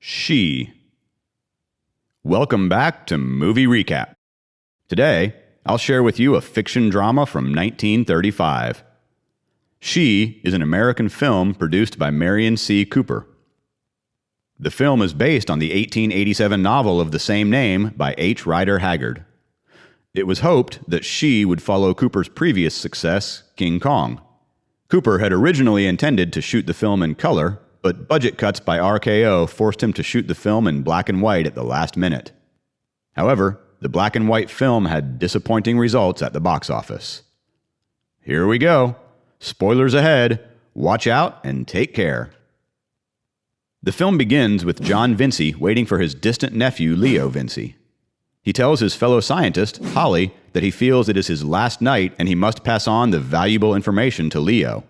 She. Welcome back to Movie Recap. Today, I'll share with you a fiction drama from 1935. She is an American film produced by Marion C. Cooper. The film is based on the 1887 novel of the same name by H. Rider Haggard. It was hoped that She would follow Cooper's previous success, King Kong. Cooper had originally intended to shoot the film in color, but budget cuts by RKO forced him to shoot the film in black and white at the last minute. However, the black and white film had disappointing results at the box office. Here we go. Spoilers ahead. Watch out and take care. The film begins with John Vincey waiting for his distant nephew, Leo Vincey. He tells his fellow scientist, Holly, that he feels it is his last night and he must pass on the valuable information to Leo.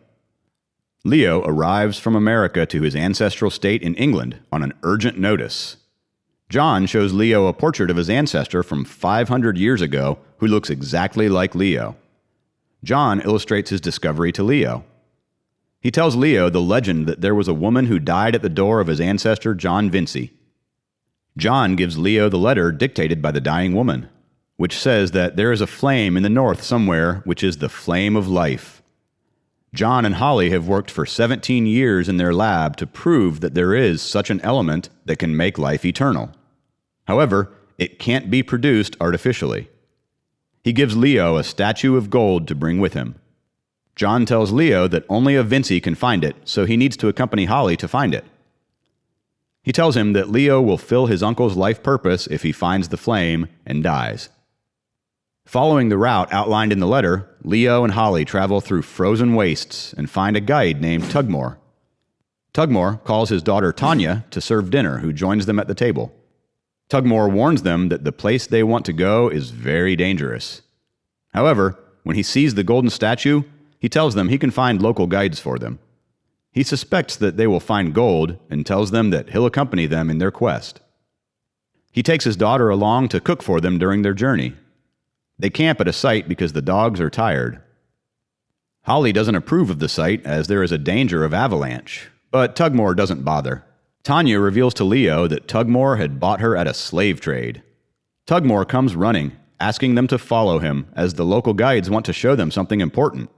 Leo arrives from America to his ancestral state in England on an urgent notice. John shows Leo a portrait of his ancestor from 500 years ago who looks exactly like Leo. John illustrates his discovery to Leo. He tells Leo the legend that there was a woman who died at the door of his ancestor John Vincey. John gives Leo the letter dictated by the dying woman, which says that there is a flame in the north somewhere which is the flame of life. John and Holly have worked for 17 years in their lab to prove that there is such an element that can make life eternal. However, it can't be produced artificially. He gives Leo a statue of gold to bring with him. John tells Leo that only a Vincey can find it, so he needs to accompany Holly to find it. He tells him that Leo will fill his uncle's life purpose if he finds the flame and dies. Following the route outlined in the letter, Leo and Holly travel through frozen wastes and find a guide named Tugmore. Tugmore calls his daughter Tanya to serve dinner, who joins them at the table. Tugmore warns them that the place they want to go is very dangerous. However, when he sees the golden statue, he tells them he can find local guides for them. He suspects that they will find gold and tells them that he'll accompany them in their quest. He takes his daughter along to cook for them during their journey. They camp at a site because the dogs are tired. Holly doesn't approve of the site as there is a danger of avalanche, but Tugmore doesn't bother. Tanya reveals to Leo that Tugmore had bought her at a slave trade. Tugmore comes running, asking them to follow him as the local guides want to show them something important.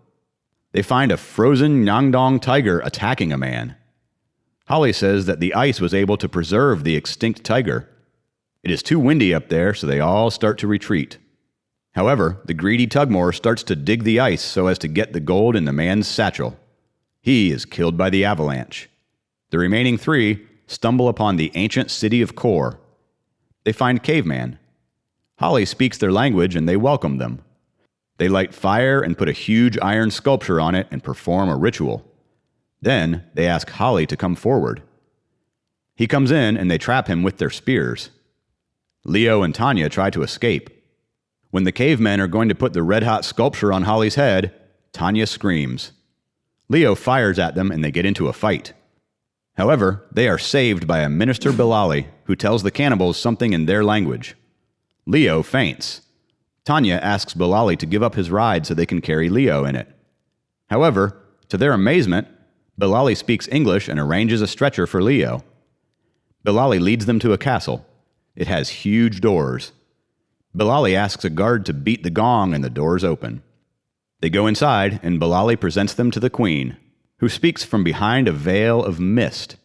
They find a frozen Nyangdong tiger attacking a man. Holly says that the ice was able to preserve the extinct tiger. It is too windy up there, so they all start to retreat. However, the greedy Tugmore starts to dig the ice so as to get the gold in the man's satchel. He is killed by the avalanche. The remaining three stumble upon the ancient city of Kor. They find Caveman. Holly speaks their language and they welcome them. They light fire and put a huge iron sculpture on it and perform a ritual. Then they ask Holly to come forward. He comes in and they trap him with their spears. Leo and Tanya try to escape. When the cavemen are going to put the red-hot sculpture on Holly's head, Tanya screams. Leo fires at them and they get into a fight. However, they are saved by a minister Balali who tells the cannibals something in their language. Leo faints. Tanya asks Balali to give up his ride so they can carry Leo in it. However, to their amazement, Balali speaks English and arranges a stretcher for Leo. Balali leads them to a castle. It has huge doors. Balali asks a guard to beat the gong and the doors open. They go inside and Balali presents them to the queen, who speaks from behind a veil of mist.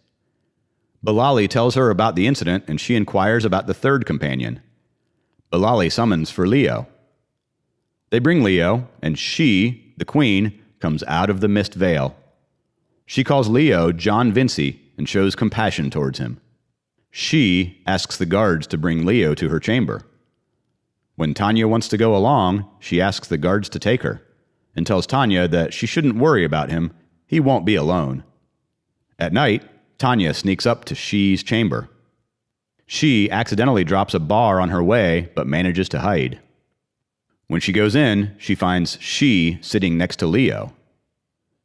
Balali tells her about the incident and she inquires about the third companion. Balali summons for Leo. They bring Leo, and she, the queen, comes out of the mist veil. She calls Leo John Vincey and shows compassion towards him. She asks the guards to bring Leo to her chamber. When Tanya wants to go along, she asks the guards to take her, and tells Tanya that she shouldn't worry about him, he won't be alone. At night, Tanya sneaks up to She's chamber. She accidentally drops a bar on her way, but manages to hide. When she goes in, she finds She sitting next to Leo.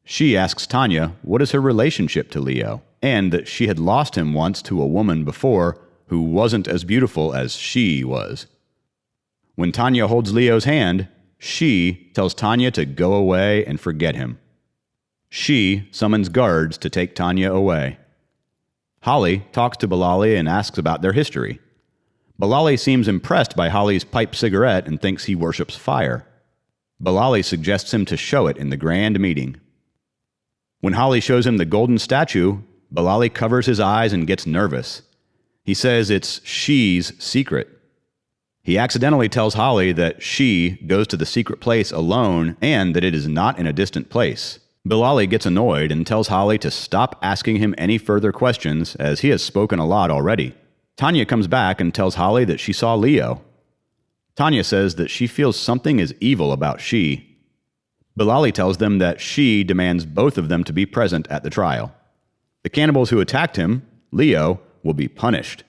She asks Tanya what is her relationship to Leo, and that she had lost him once to a woman before who wasn't as beautiful as she was. When Tanya holds Leo's hand, She tells Tanya to go away and forget him. She summons guards to take Tanya away. Holly talks to Balali and asks about their history. Balali seems impressed by Holly's pipe cigarette and thinks he worships fire. Balali suggests him to show it in the grand meeting. When Holly shows him the golden statue, Balali covers his eyes and gets nervous. He says it's she's secret. He accidentally tells Holly that she goes to the secret place alone and that it is not in a distant place. Balali gets annoyed and tells Holly to stop asking him any further questions, as he has spoken a lot already. Tanya comes back and tells Holly that she saw Leo. Tanya says that she feels something is evil about she. Balali tells them that she demands both of them to be present at the trial. The cannibals who attacked him, Leo, will be punished.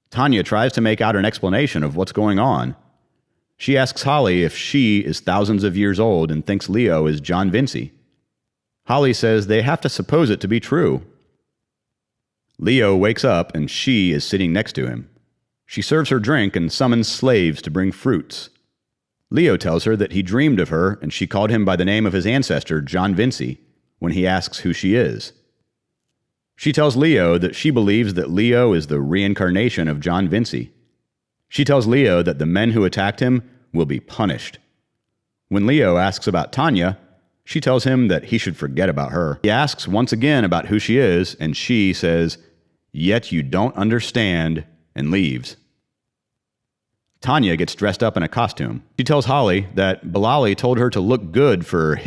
Tanya tries to make out an explanation of what's going on. She asks Holly if she is thousands of years old and thinks Leo is John Vincey. Holly says they have to suppose it to be true. Leo wakes up and she is sitting next to him. She serves her drink and summons slaves to bring fruits. Leo tells her that he dreamed of her and she called him by the name of his ancestor, John Vincey, when he asks who she is. She tells Leo that she believes that Leo is the reincarnation of John Vincey. She tells Leo that the men who attacked him will be punished. When Leo asks about Tanya, she tells him that he should forget about her. He asks once again about who she is, and she says, "Yet you don't understand," and leaves. Tanya gets dressed up in a costume. She tells Holly that Balali told her to look good for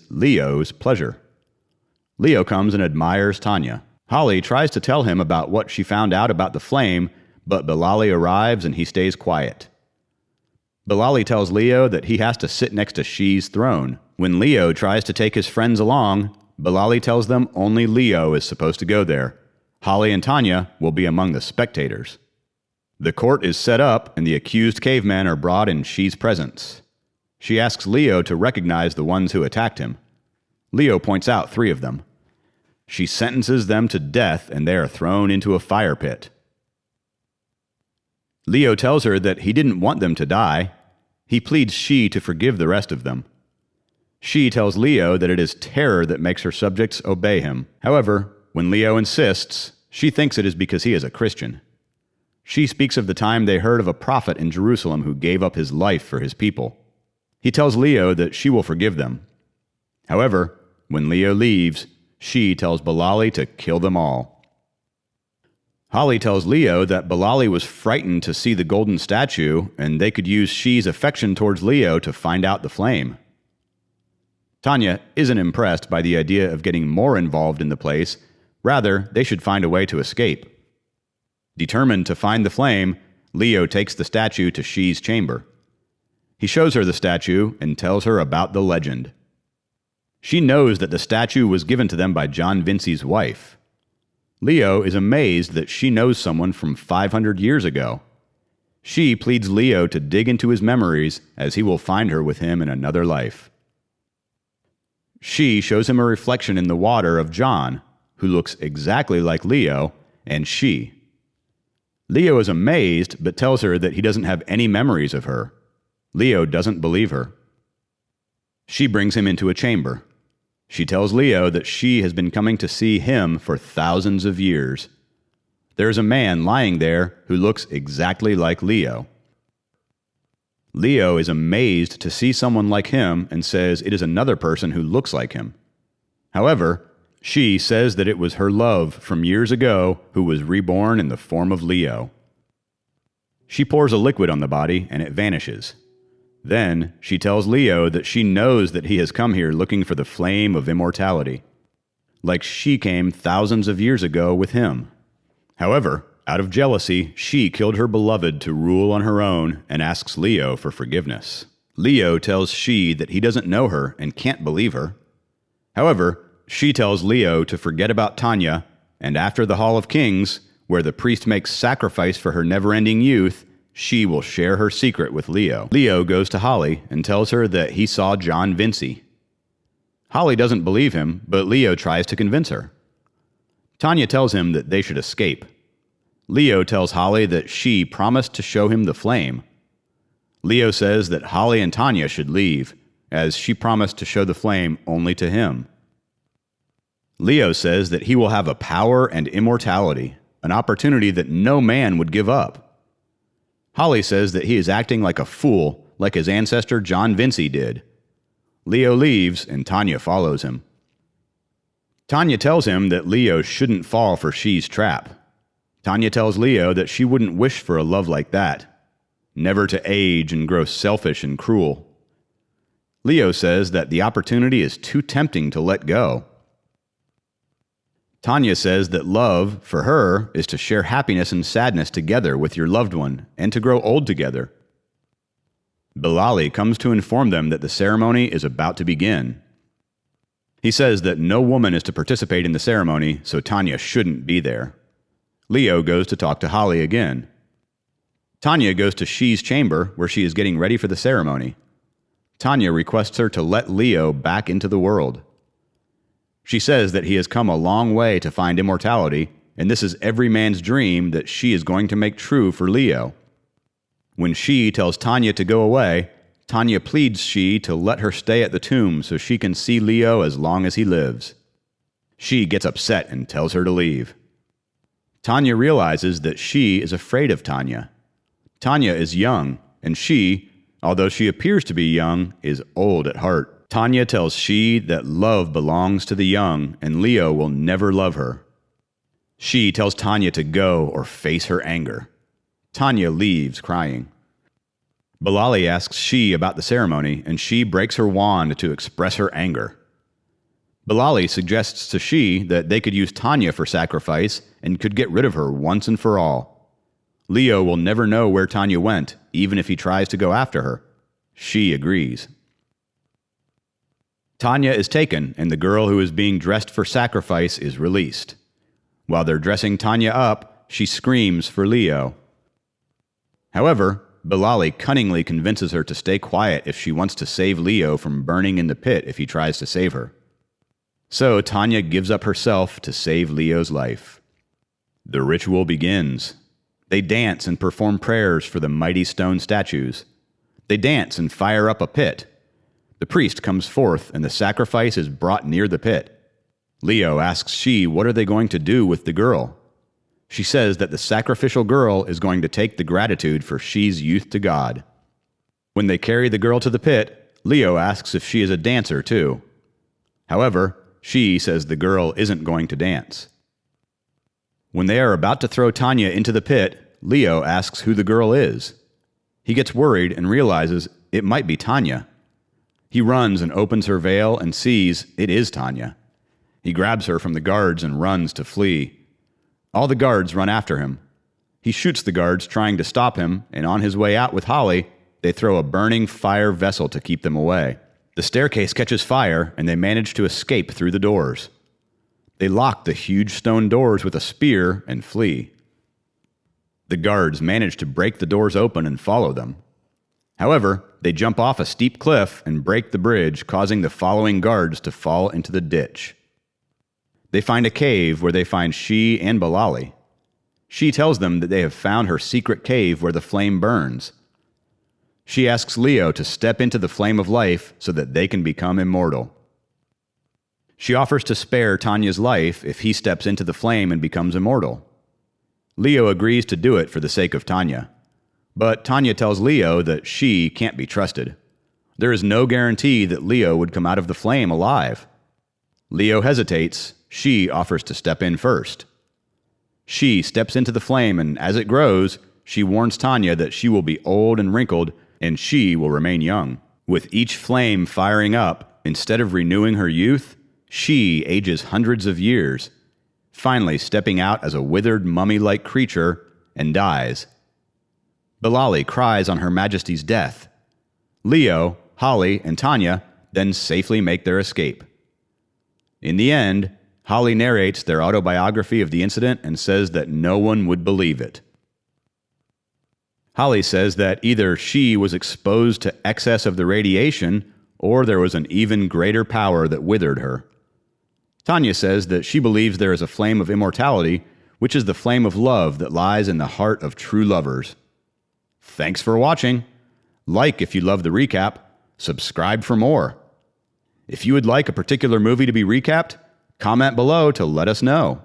Leo's pleasure. Leo comes and admires Tanya. Holly tries to tell him about what she found out about the flame, but Balali arrives and he stays quiet. Balali tells Leo that he has to sit next to she's throne. When Leo tries to take his friends along, Balali tells them only Leo is supposed to go there. Holly and Tanya will be among the spectators. The court is set up and the accused cavemen are brought in she's presence. She asks Leo to recognize the ones who attacked him. Leo points out 3 of them. She sentences them to death and they are thrown into a fire pit. Leo tells her that he didn't want them to die. He pleads she to forgive the rest of them. She tells Leo that it is terror that makes her subjects obey him. However, when Leo insists, she thinks it is because he is a Christian. She speaks of the time they heard of a prophet in Jerusalem who gave up his life for his people. He tells Leo that she will forgive them. However, when Leo leaves, she tells Balali to kill them all. Holly tells Leo that Balali was frightened to see the golden statue and they could use she's affection towards Leo to find out the flame. Tanya isn't impressed by the idea of getting more involved in the place. Rather, they should find a way to escape. Determined to find the flame, Leo takes the statue to she's chamber. He shows her the statue and tells her about the legend. She knows that the statue was given to them by John Vincey's wife. Leo is amazed that she knows someone from 500 years ago. She pleads Leo to dig into his memories, as he will find her with him in another life. She shows him a reflection in the water of John, who looks exactly like Leo, and she. Leo is amazed, but tells her that he doesn't have any memories of her. Leo doesn't believe her. She brings him into a chamber. She tells Leo that she has been coming to see him for thousands of years. There is a man lying there who looks exactly like Leo. Leo is amazed to see someone like him and says it is another person who looks like him. However, she says that it was her love from years ago who was reborn in the form of Leo. She pours a liquid on the body and it vanishes. Then she tells Leo that she knows that he has come here looking for the flame of immortality, like she came thousands of years ago with him. However, out of jealousy, she killed her beloved to rule on her own and asks Leo for forgiveness. Leo tells she that he doesn't know her and can't believe her. However, she tells Leo to forget about Tanya, and after the Hall of Kings, where the priest makes sacrifice for her never-ending youth, she will share her secret with Leo. Leo goes to Holly and tells her that he saw John Vincey. Holly doesn't believe him, but Leo tries to convince her. Tanya tells him that they should escape. Leo tells Holly that she promised to show him the flame. Leo says that Holly and Tanya should leave, as she promised to show the flame only to him. Leo says that he will have a power and immortality, an opportunity that no man would give up. Holly says that he is acting like a fool, like his ancestor John Vincey did. Leo leaves, and Tanya follows him. Tanya tells him that Leo shouldn't fall for She's trap. Tanya tells Leo that she wouldn't wish for a love like that, never to age and grow selfish and cruel. Leo says that the opportunity is too tempting to let go. Tanya says that love, for her, is to share happiness and sadness together with your loved one and to grow old together. Balali comes to inform them that the ceremony is about to begin. He says that no woman is to participate in the ceremony, so Tanya shouldn't be there. Leo goes to talk to Holly again. Tanya goes to She's chamber, where she is getting ready for the ceremony. Tanya requests her to let Leo back into the world. She says that he has come a long way to find immortality, and this is every man's dream that she is going to make true for Leo. When She tells Tanya to go away, Tanya pleads She to let her stay at the tomb so she can see Leo as long as he lives. She gets upset and tells her to leave. Tanya realizes that She is afraid of Tanya. Tanya is young, and She, although she appears to be young, is old at heart. Tanya tells She that love belongs to the young, and Leo will never love her. She tells Tanya to go or face her anger. Tanya leaves crying. Balali asks She about the ceremony, and She breaks her wand to express her anger. Balali suggests to She that they could use Tanya for sacrifice and could get rid of her once and for all. Leo will never know where Tanya went, even if he tries to go after her. She agrees. Tanya is taken, and the girl who is being dressed for sacrifice is released. While they're dressing Tanya up, she screams for Leo. However, Balali cunningly convinces her to stay quiet if she wants to save Leo from burning in the pit if he tries to save her. So Tanya gives up herself to save Leo's life. The ritual begins. They dance and perform prayers for the mighty stone statues. They dance and fire up a pit. The priest comes forth, and the sacrifice is brought near the pit. Leo asks She what are they going to do with the girl. She says that the sacrificial girl is going to take the gratitude for She's youth to God. When they carry the girl to the pit, Leo asks if she is a dancer too. However, She says the girl isn't going to dance. When they are about to throw Tanya into the pit, Leo asks who the girl is. He gets worried and realizes it might be Tanya. He runs and opens her veil and sees it is Tanya. He grabs her from the guards and runs to flee. All the guards run after him. He shoots the guards trying to stop him, and on his way out with Holly, they throw a burning fire vessel to keep them away. The staircase catches fire, and they manage to escape through the doors. They lock the huge stone doors with a spear and flee. The guards manage to break the doors open and follow them. However, they jump off a steep cliff and break the bridge, causing the following guards to fall into the ditch. They find a cave where they find She and Balali. She tells them that they have found her secret cave where the flame burns. She asks Leo to step into the flame of life so that they can become immortal. She offers to spare Tanya's life if he steps into the flame and becomes immortal. Leo agrees to do it for the sake of Tanya. But Tanya tells Leo that She can't be trusted. There is no guarantee that Leo would come out of the flame alive. Leo hesitates. She offers to step in first. She steps into the flame, and as it grows, she warns Tanya that she will be old and wrinkled, and she will remain young. With each flame firing up, instead of renewing her youth, She ages hundreds of years, finally stepping out as a withered mummy-like creature and dies. Balali cries on Her Majesty's death. Leo, Holly, and Tanya then safely make their escape. In the end, Holly narrates their autobiography of the incident and says that no one would believe it. Holly says that either she was exposed to excess of the radiation or there was an even greater power that withered her. Tanya says that she believes there is a flame of immortality, which is the flame of love that lies in the heart of true lovers. Thanks for watching. Like if you love the recap. Subscribe for more. If you would like a particular movie to be recapped, Comment below to let us know.